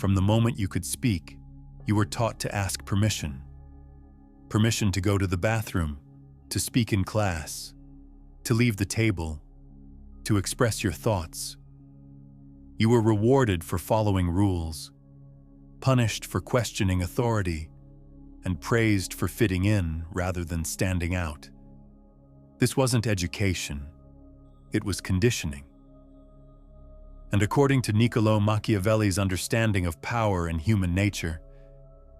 From the moment you could speak, you were taught to ask permission. Permission to go to the bathroom, to speak in class, to leave the table, to express your thoughts. You were rewarded for following rules, punished for questioning authority, and praised for fitting in rather than standing out. This wasn't education, it was conditioning. And according to Niccolò Machiavelli's understanding of power and human nature,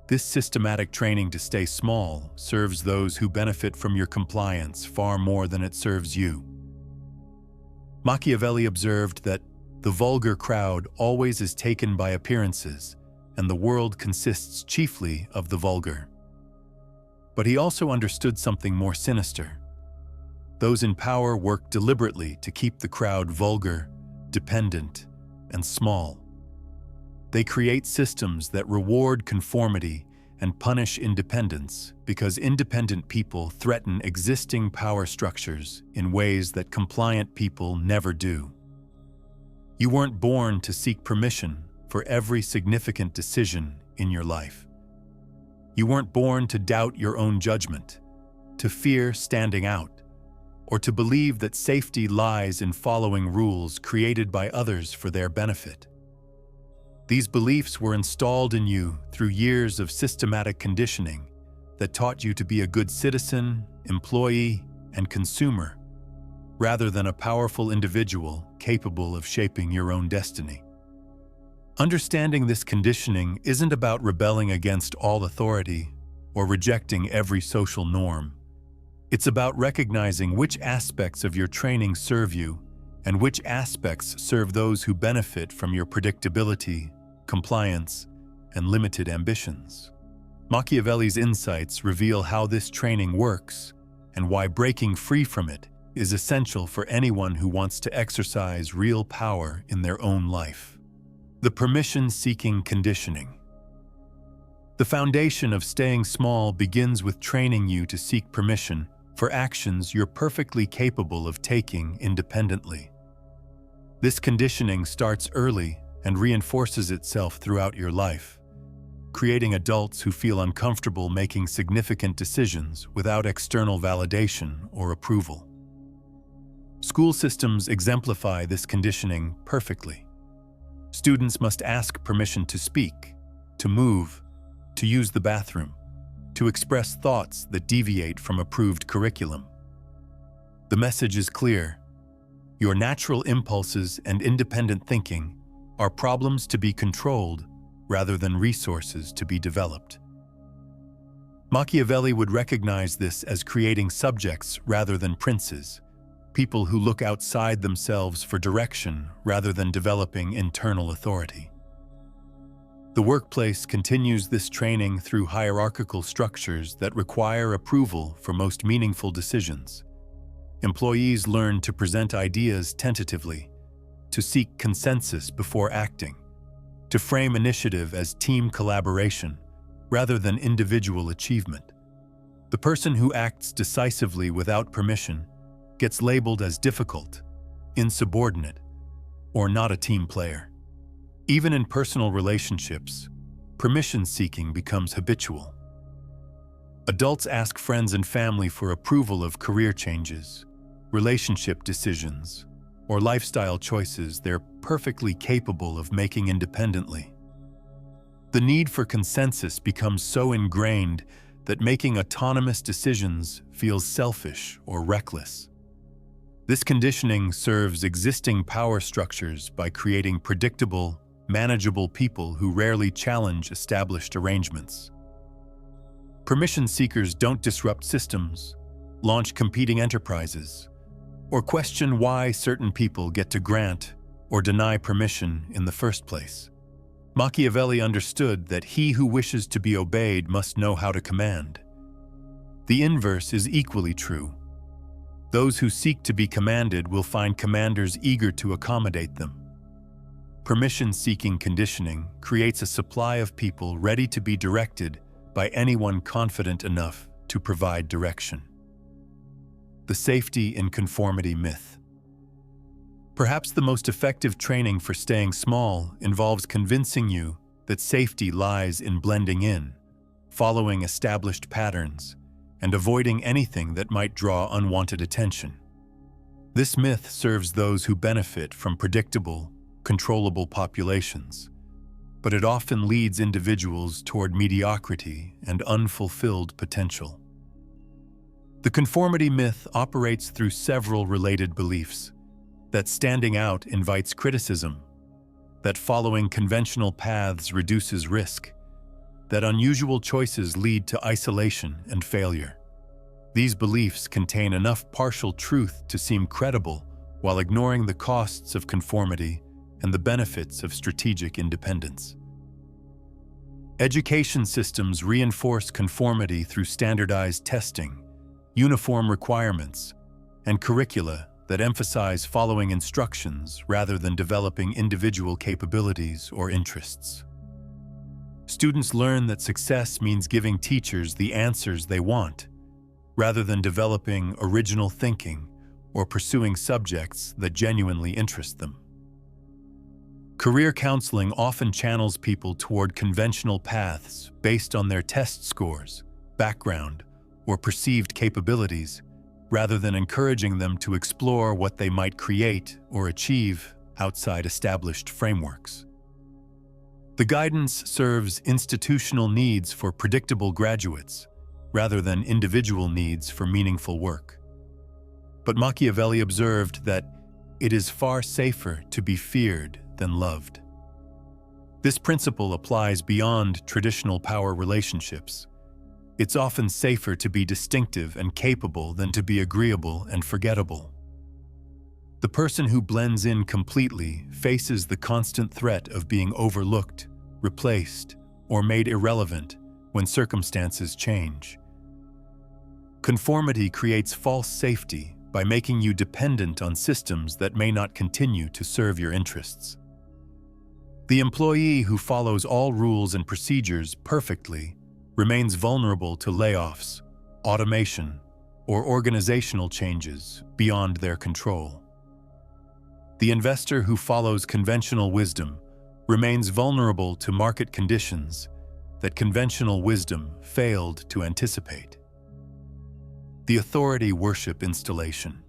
this systematic training to stay small serves those who benefit from your compliance far more than it serves you. Machiavelli observed that the vulgar crowd always is taken by appearances, and the world consists chiefly of the vulgar. But he also understood something more sinister. Those in power work deliberately to keep the crowd vulgar, dependent, and small. They create systems that reward conformity and punish independence because independent people threaten existing power structures in ways that compliant people never do. You weren't born to seek permission for every significant decision in your life. You weren't born to doubt your own judgment, to fear standing out, or to believe that safety lies in following rules created by others for their benefit. These beliefs were installed in you through years of systematic conditioning that taught you to be a good citizen, employee, and consumer, rather than a powerful individual capable of shaping your own destiny. Understanding this conditioning isn't about rebelling against all authority or rejecting every social norm. It's about recognizing which aspects of your training serve you and which aspects serve those who benefit from your predictability, compliance, and limited ambitions. Machiavelli's insights reveal how this training works and why breaking free from it is essential for anyone who wants to exercise real power in their own life. The permission-seeking conditioning. The foundation of staying small begins with training you to seek permission for actions you're perfectly capable of taking independently. This conditioning starts early and reinforces itself throughout your life, creating adults who feel uncomfortable making significant decisions without external validation or approval. School systems exemplify this conditioning perfectly. Students must ask permission to speak, to move, to use the bathroom, to express thoughts that deviate from approved curriculum. The message is clear. Your natural impulses and independent thinking are problems to be controlled rather than resources to be developed. Machiavelli would recognize this as creating subjects rather than princes, people who look outside themselves for direction rather than developing internal authority. The workplace continues this training through hierarchical structures that require approval for most meaningful decisions. Employees learn to present ideas tentatively, to seek consensus before acting, to frame initiative as team collaboration rather than individual achievement. The person who acts decisively without permission gets labeled as difficult, insubordinate, or not a team player. Even in personal relationships, permission-seeking becomes habitual. Adults ask friends and family for approval of career changes, relationship decisions, or lifestyle choices they're perfectly capable of making independently. The need for consensus becomes so ingrained that making autonomous decisions feels selfish or reckless. This conditioning serves existing power structures by creating predictable, manageable people who rarely challenge established arrangements. Permission seekers don't disrupt systems, launch competing enterprises, or question why certain people get to grant or deny permission in the first place. Machiavelli understood that he who wishes to be obeyed must know how to command. The inverse is equally true. Those who seek to be commanded will find commanders eager to accommodate them. Permission-seeking conditioning creates a supply of people ready to be directed by anyone confident enough to provide direction. The safety in conformity myth. Perhaps the most effective training for staying small involves convincing you that safety lies in blending in, following established patterns, and avoiding anything that might draw unwanted attention. This myth serves those who benefit from predictable, controllable populations, but it often leads individuals toward mediocrity and unfulfilled potential. The conformity myth operates through several related beliefs: that standing out invites criticism, that following conventional paths reduces risk, that unusual choices lead to isolation and failure. These beliefs contain enough partial truth to seem credible while ignoring the costs of conformity and the benefits of strategic independence. Education systems reinforce conformity through standardized testing, uniform requirements, and curricula that emphasize following instructions rather than developing individual capabilities or interests. Students learn that success means giving teachers the answers they want, rather than developing original thinking or pursuing subjects that genuinely interest them. Career counseling often channels people toward conventional paths based on their test scores, background, or perceived capabilities, rather than encouraging them to explore what they might create or achieve outside established frameworks. The guidance serves institutional needs for predictable graduates, rather than individual needs for meaningful work. But Machiavelli observed that it is far safer to be feared than loved. This principle applies beyond traditional power relationships. It's often safer to be distinctive and capable than to be agreeable and forgettable. The person who blends in completely faces the constant threat of being overlooked, replaced, or made irrelevant when circumstances change. Conformity creates false safety by making you dependent on systems that may not continue to serve your interests. The employee who follows all rules and procedures perfectly remains vulnerable to layoffs, automation, or organizational changes beyond their control. The investor who follows conventional wisdom remains vulnerable to market conditions that conventional wisdom failed to anticipate. The authority worship installation.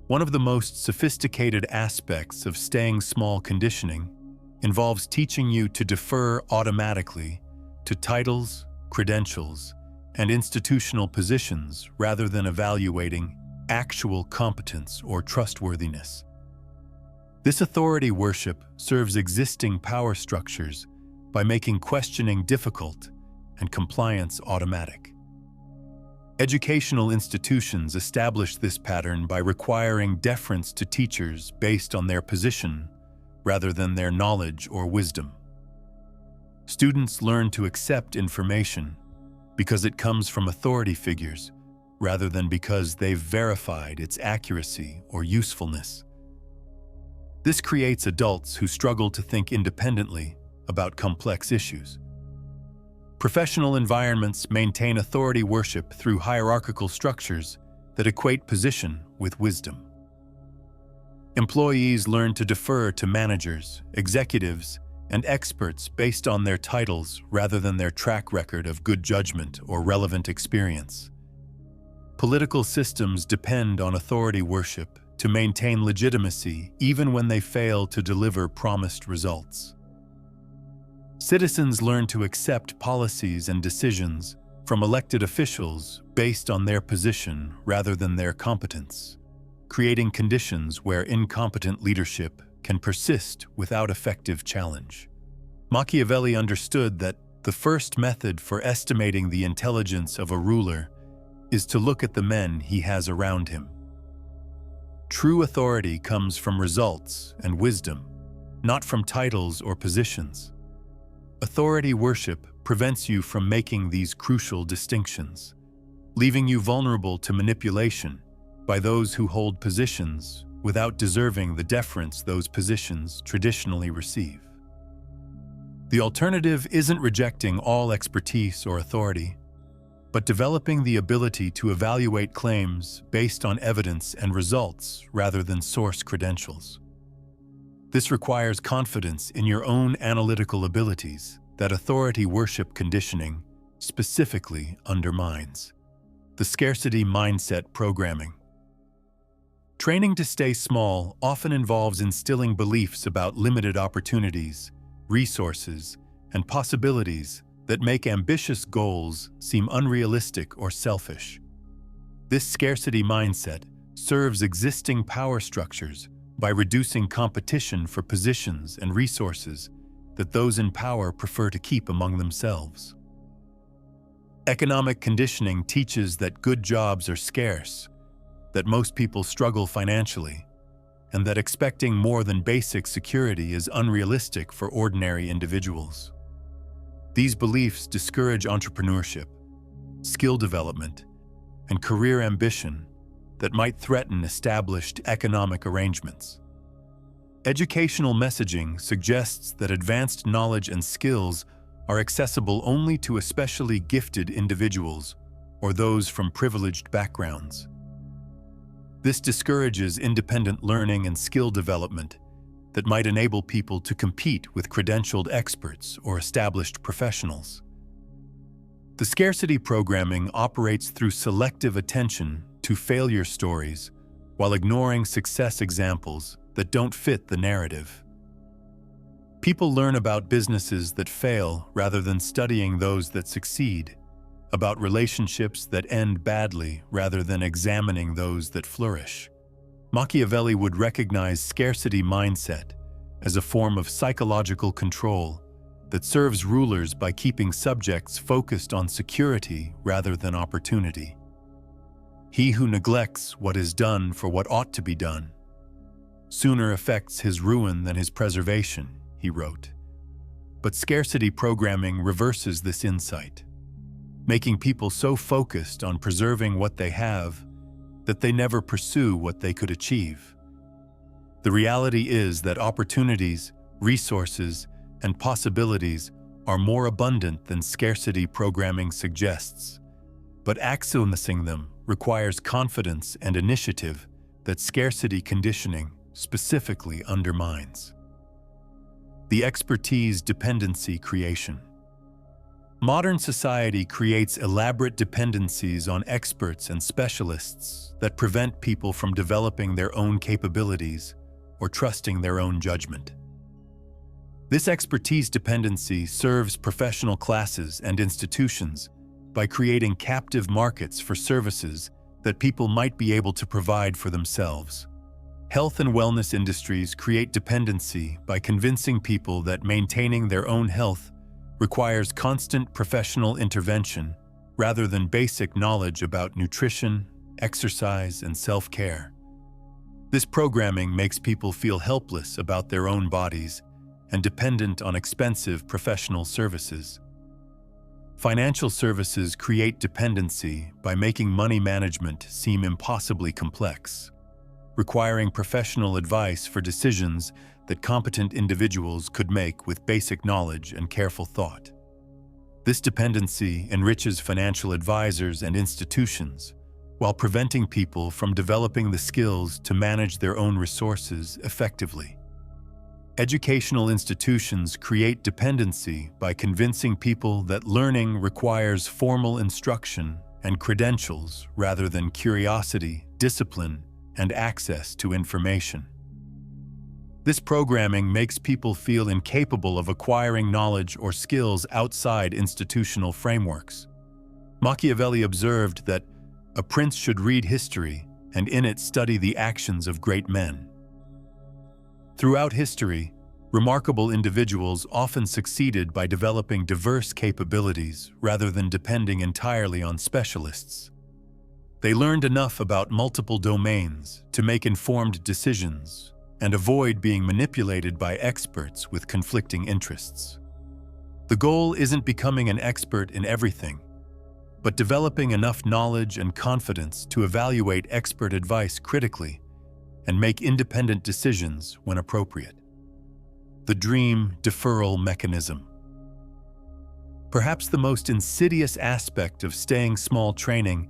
One of the most sophisticated aspects of staying small conditioning involves teaching you to defer automatically to titles, credentials, and institutional positions rather than evaluating actual competence or trustworthiness. This authority worship serves existing power structures by making questioning difficult and compliance automatic. Educational institutions establish this pattern by requiring deference to teachers based on their position rather than their knowledge or wisdom. Students learn to accept information because it comes from authority figures rather than because they've verified its accuracy or usefulness. This creates adults who struggle to think independently about complex issues. Professional environments maintain authority worship through hierarchical structures that equate position with wisdom. Employees learn to defer to managers, executives, and experts based on their titles rather than their track record of good judgment or relevant experience. Political systems depend on authority worship to maintain legitimacy even when they fail to deliver promised results. Citizens learn to accept policies and decisions from elected officials based on their position rather than their competence, creating conditions where incompetent leadership can persist without effective challenge. Machiavelli understood that the first method for estimating the intelligence of a ruler is to look at the men he has around him. True authority comes from results and wisdom, not from titles or positions. Authority worship prevents you from making these crucial distinctions, leaving you vulnerable to manipulation by those who hold positions without deserving the deference those positions traditionally receive. The alternative isn't rejecting all expertise or authority, but developing the ability to evaluate claims based on evidence and results rather than source credentials. This requires confidence in your own analytical abilities that authority worship conditioning specifically undermines. The scarcity mindset programming. Training to stay small often involves instilling beliefs about limited opportunities, resources, and possibilities that make ambitious goals seem unrealistic or selfish. This scarcity mindset serves existing power structures by reducing competition for positions and resources that those in power prefer to keep among themselves. Economic conditioning teaches that good jobs are scarce, that most people struggle financially, and that expecting more than basic security is unrealistic for ordinary individuals. These beliefs discourage entrepreneurship, skill development, and career ambition that might threaten established economic arrangements. Educational messaging suggests that advanced knowledge and skills are accessible only to especially gifted individuals or those from privileged backgrounds. This discourages independent learning and skill development that might enable people to compete with credentialed experts or established professionals. The scarcity programming operates through selective attention to failure stories while ignoring success examples that don't fit the narrative. People learn about businesses that fail rather than studying those that succeed, about relationships that end badly rather than examining those that flourish. Machiavelli would recognize scarcity mindset as a form of psychological control that serves rulers by keeping subjects focused on security rather than opportunity. He who neglects what is done for what ought to be done sooner affects his ruin than his preservation, he wrote. But scarcity programming reverses this insight, making people so focused on preserving what they have that they never pursue what they could achieve. The reality is that opportunities, resources, and possibilities are more abundant than scarcity programming suggests, but accessing them requires confidence and initiative that scarcity conditioning specifically undermines. The expertise dependency creation. Modern society creates elaborate dependencies on experts and specialists that prevent people from developing their own capabilities or trusting their own judgment. This expertise dependency serves professional classes and institutions by creating captive markets for services that people might be able to provide for themselves. Health and wellness industries create dependency by convincing people that maintaining their own health requires constant professional intervention rather than basic knowledge about nutrition, exercise, and self-care. This programming makes people feel helpless about their own bodies and dependent on expensive professional services. Financial services create dependency by making money management seem impossibly complex, requiring professional advice for decisions that competent individuals could make with basic knowledge and careful thought. This dependency enriches financial advisors and institutions while preventing people from developing the skills to manage their own resources effectively. Educational institutions create dependency by convincing people that learning requires formal instruction and credentials rather than curiosity, discipline, and access to information. This programming makes people feel incapable of acquiring knowledge or skills outside institutional frameworks. Machiavelli observed that a prince should read history and in it study the actions of great men. Throughout history, remarkable individuals often succeeded by developing diverse capabilities rather than depending entirely on specialists. They learned enough about multiple domains to make informed decisions and avoid being manipulated by experts with conflicting interests. The goal isn't becoming an expert in everything, but developing enough knowledge and confidence to evaluate expert advice critically and make independent decisions when appropriate. The dream deferral mechanism. Perhaps the most insidious aspect of staying small training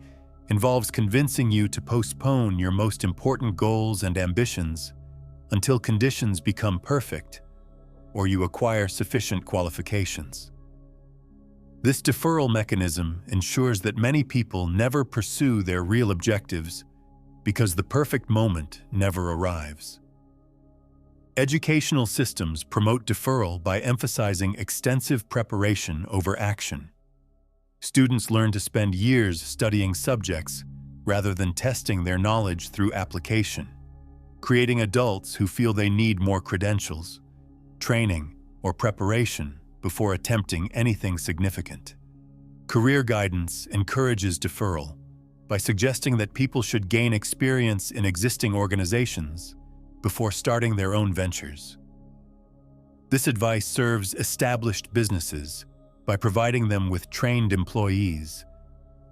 involves convincing you to postpone your most important goals and ambitions until conditions become perfect or you acquire sufficient qualifications. This deferral mechanism ensures that many people never pursue their real objectives because the perfect moment never arrives. Educational systems promote deferral by emphasizing extensive preparation over action. Students learn to spend years studying subjects rather than testing their knowledge through application, creating adults who feel they need more credentials, training, or preparation before attempting anything significant. Career guidance encourages deferral by suggesting that people should gain experience in existing organizations before starting their own ventures. This advice serves established businesses by providing them with trained employees,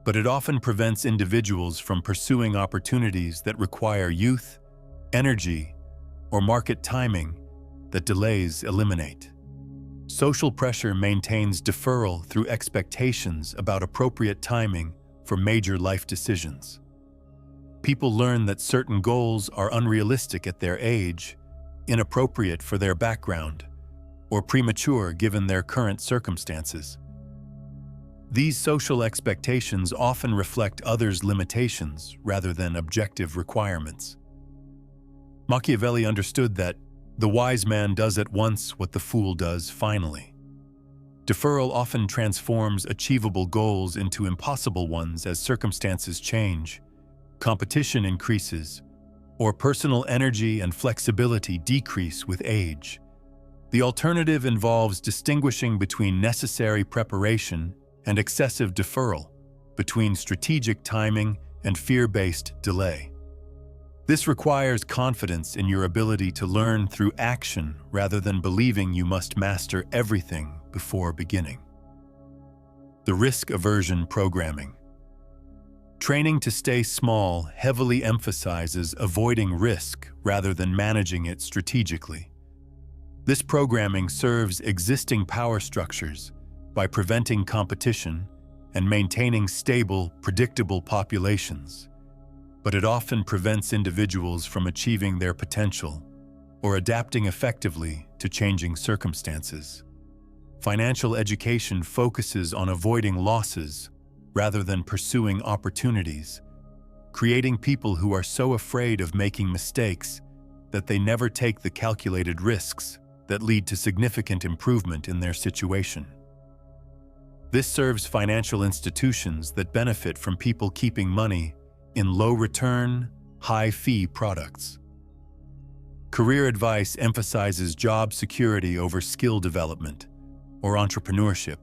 but it often prevents individuals from pursuing opportunities that require youth, energy, or market timing that delays eliminate. Social pressure maintains deferral through expectations about appropriate timing for major life decisions. People learn that certain goals are unrealistic at their age, inappropriate for their background, or premature given their current circumstances. These social expectations often reflect others' limitations rather than objective requirements. Machiavelli understood that the wise man does at once what the fool does finally. Deferral often transforms achievable goals into impossible ones as circumstances change, competition increases, or personal energy and flexibility decrease with age. The alternative involves distinguishing between necessary preparation and excessive deferral, between strategic timing and fear-based delay. This requires confidence in your ability to learn through action rather than believing you must master everything before beginning. The risk aversion programming. Training to stay small heavily emphasizes avoiding risk rather than managing it strategically. This programming serves existing power structures by preventing competition and maintaining stable, predictable populations, but it often prevents individuals from achieving their potential or adapting effectively to changing circumstances. Financial education focuses on avoiding losses rather than pursuing opportunities, creating people who are so afraid of making mistakes that they never take the calculated risks that lead to significant improvement in their situation. This serves financial institutions that benefit from people keeping money in low-return, high-fee products. Career advice emphasizes job security over skill development or entrepreneurship,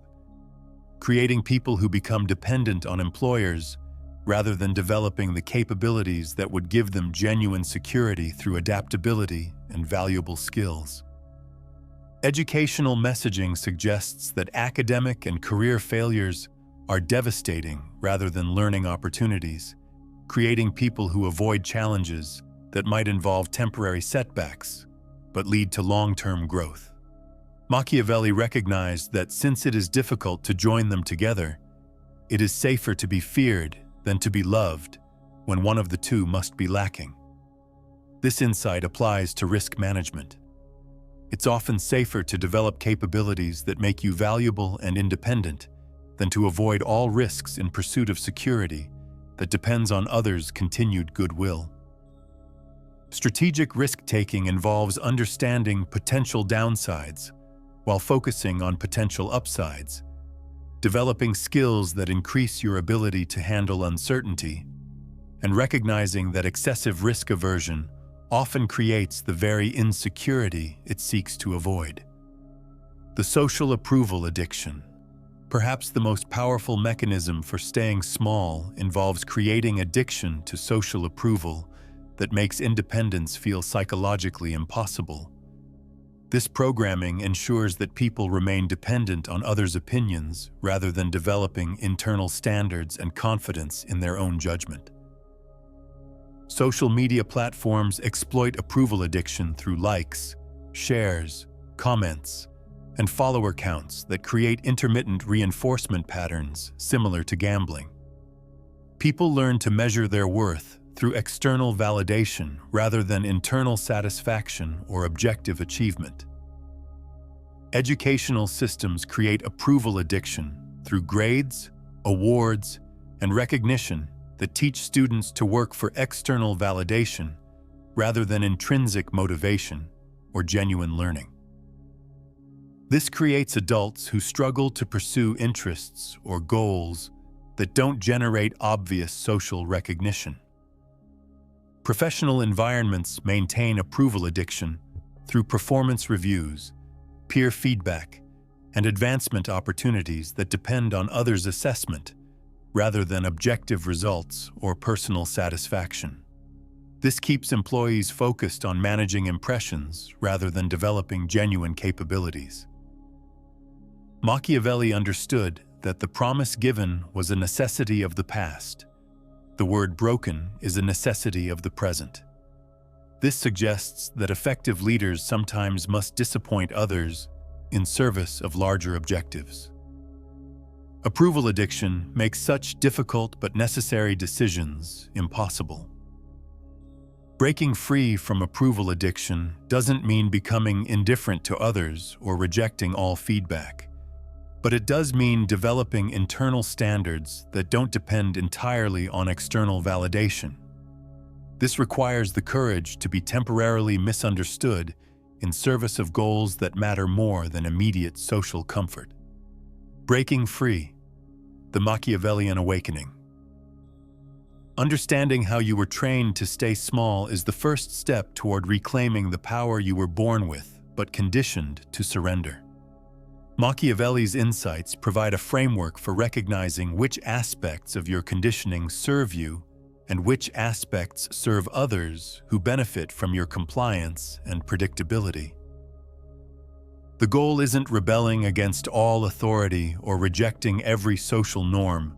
creating people who become dependent on employers rather than developing the capabilities that would give them genuine security through adaptability and valuable skills. Educational messaging suggests that academic and career failures are devastating rather than learning opportunities, creating people who avoid challenges that might involve temporary setbacks but lead to long-term growth. Machiavelli recognized that since it is difficult to join them together, it is safer to be feared than to be loved when one of the two must be lacking. This insight applies to risk management. It's often safer to develop capabilities that make you valuable and independent than to avoid all risks in pursuit of security that depends on others' continued goodwill. Strategic risk-taking involves understanding potential downsides while focusing on potential upsides, developing skills that increase your ability to handle uncertainty, and recognizing that excessive risk aversion often creates the very insecurity it seeks to avoid. The social approval addiction. Perhaps the most powerful mechanism for staying small involves creating addiction to social approval that makes independence feel psychologically impossible. This programming ensures that people remain dependent on others' opinions rather than developing internal standards and confidence in their own judgment. Social media platforms exploit approval addiction through likes, shares, comments, and follower counts that create intermittent reinforcement patterns similar to gambling. People learn to measure their worth through external validation rather than internal satisfaction or objective achievement. Educational systems create approval addiction through grades, awards, and recognition that teach students to work for external validation rather than intrinsic motivation or genuine learning. This creates adults who struggle to pursue interests or goals that don't generate obvious social recognition. Professional environments maintain approval addiction through performance reviews, peer feedback, and advancement opportunities that depend on others' assessment rather than objective results or personal satisfaction. This keeps employees focused on managing impressions rather than developing genuine capabilities. Machiavelli understood that the promise given was a necessity of the past. The word broken is a necessity of the present. This suggests that effective leaders sometimes must disappoint others in service of larger objectives. Approval addiction makes such difficult but necessary decisions impossible. Breaking free from approval addiction doesn't mean becoming indifferent to others or rejecting all feedback, but it does mean developing internal standards that don't depend entirely on external validation. This requires the courage to be temporarily misunderstood in service of goals that matter more than immediate social comfort. Breaking free, the Machiavellian awakening. Understanding how you were trained to stay small is the first step toward reclaiming the power you were born with but conditioned to surrender. Machiavelli's insights provide a framework for recognizing which aspects of your conditioning serve you and which aspects serve others who benefit from your compliance and predictability. The goal isn't rebelling against all authority or rejecting every social norm,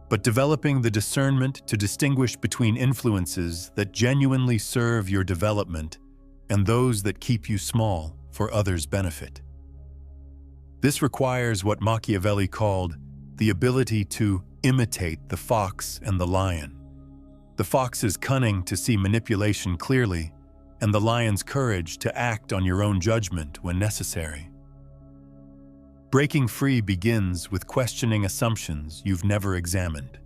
but developing the discernment to distinguish between influences that genuinely serve your development and those that keep you small for others' benefit. This requires what Machiavelli called the ability to imitate the fox and the lion. The fox's cunning to see manipulation clearly, and the lion's courage to act on your own judgment when necessary. Breaking free begins with questioning assumptions you've never examined.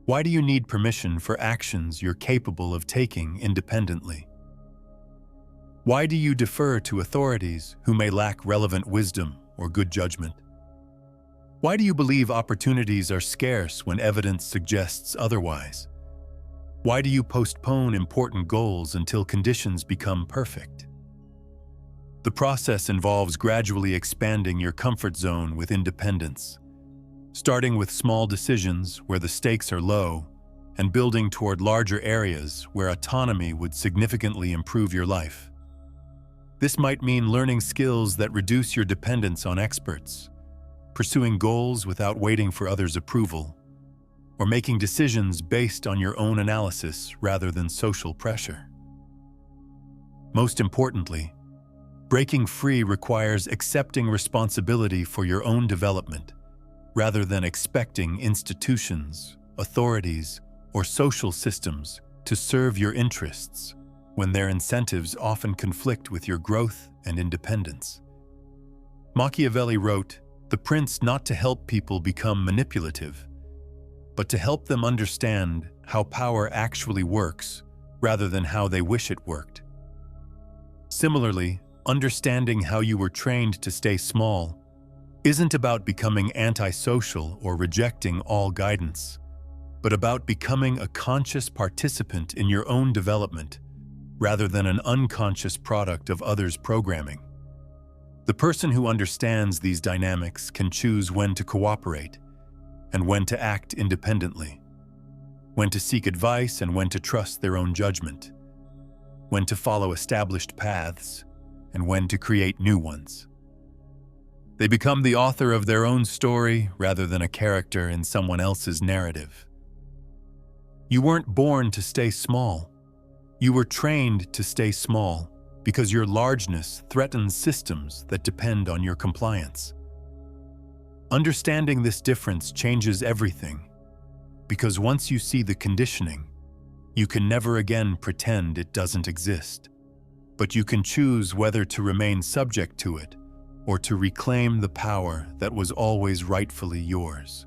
Why do you need permission for actions you're capable of taking independently? Why do you defer to authorities who may lack relevant wisdom or good judgment? Why do you believe opportunities are scarce when evidence suggests otherwise? Why do you postpone important goals until conditions become perfect? The process involves gradually expanding your comfort zone with independence, starting with small decisions where the stakes are low and building toward larger areas where autonomy would significantly improve your life. This might mean learning skills that reduce your dependence on experts, pursuing goals without waiting for others' approval, or making decisions based on your own analysis rather than social pressure. Most importantly, breaking free requires accepting responsibility for your own development rather than expecting institutions, authorities, or social systems to serve your interests when their incentives often conflict with your growth and independence. Machiavelli wrote, "The prince not to help people become manipulative, but to help them understand how power actually works rather than how they wish it worked." Similarly, understanding how you were trained to stay small isn't about becoming antisocial or rejecting all guidance, but about becoming a conscious participant in your own development rather than an unconscious product of others' programming. The person who understands these dynamics can choose when to cooperate and when to act independently, when to seek advice and when to trust their own judgment, when to follow established paths and when to create new ones. They become the author of their own story rather than a character in someone else's narrative. You weren't born to stay small. You were trained to stay small because your largeness threatens systems that depend on your compliance. Understanding this difference changes everything, because once you see the conditioning, You can never again pretend it doesn't exist, but you can choose whether to remain subject to it or to reclaim the power that was always rightfully yours.